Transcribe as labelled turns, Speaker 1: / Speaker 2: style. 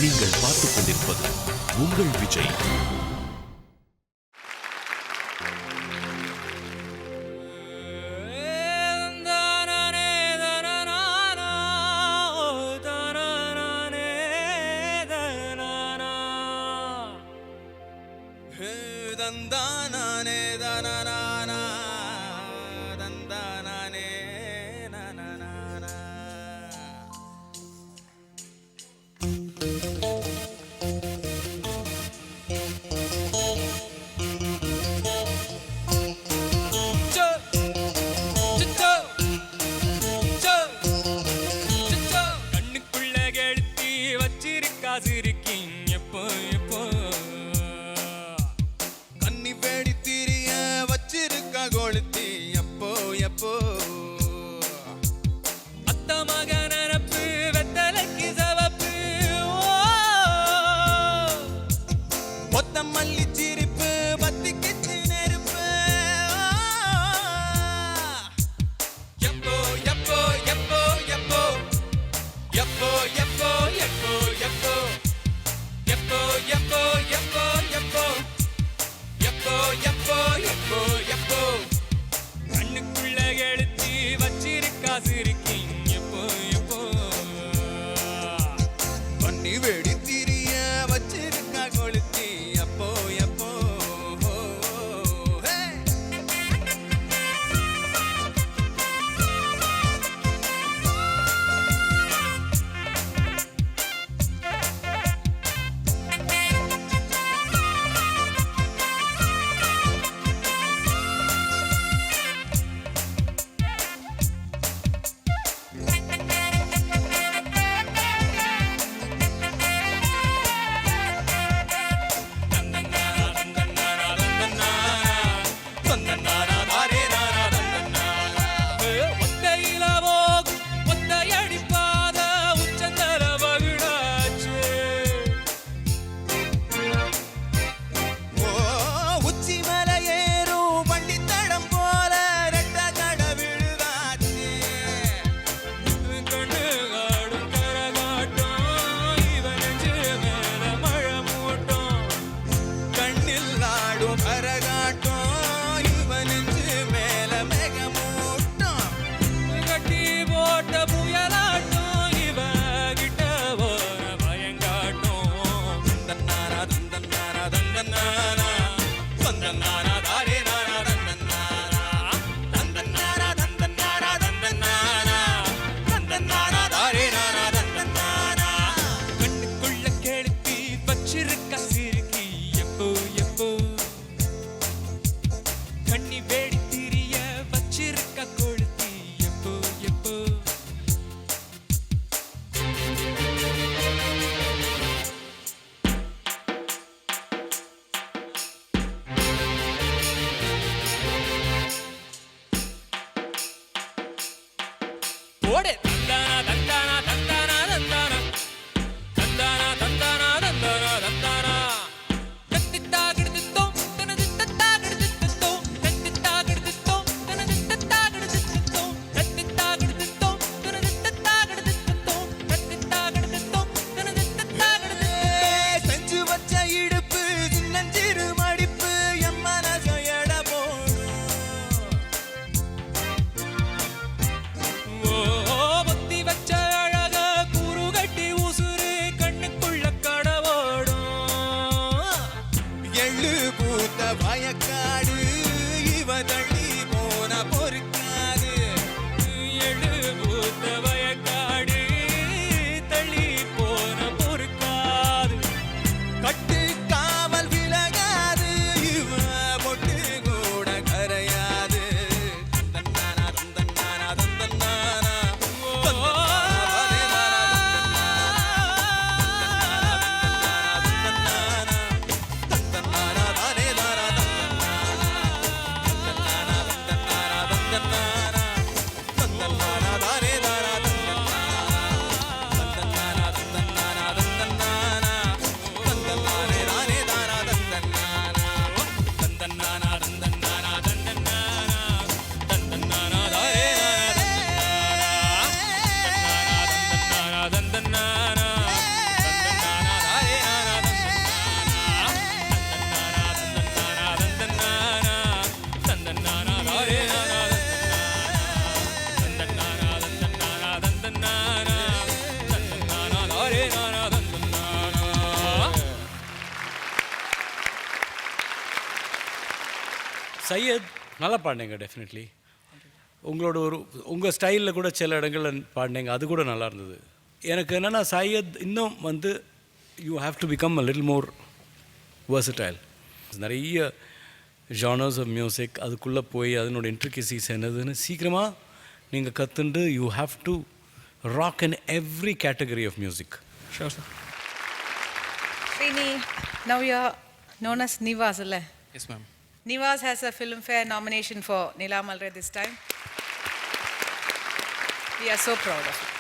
Speaker 1: நீங்கள் பார்த்துக் கொண்டிருப்பது உங்கள் விஜய்.
Speaker 2: சையத் நல்லா பாடினீங்க டெஃபினெட்லி. உங்களோட உங்கள் ஸ்டைலில் கூட சில இடங்களில் பாடினீங்க, அது கூட நல்லா இருந்தது. எனக்கு என்னென்னா சையத் இன்னும் you have to become a little more versatile. நிறைய ஜானர்ஸ் ஆஃப் மியூசிக் அதுக்குள்ளே போய் அதனோட இன்ட்ரிகசிஸ் என்னதுன்னு சீக்கிரமாக நீங்கள் கற்றுண்டு you have to rock in every category of music.
Speaker 3: Sure, sir.
Speaker 4: Srini, now you're known as Nivas, alle?
Speaker 3: Yes, ma'am.
Speaker 4: Nivas has a Filmfare nomination for Neela Malre this time. We are so proud of it.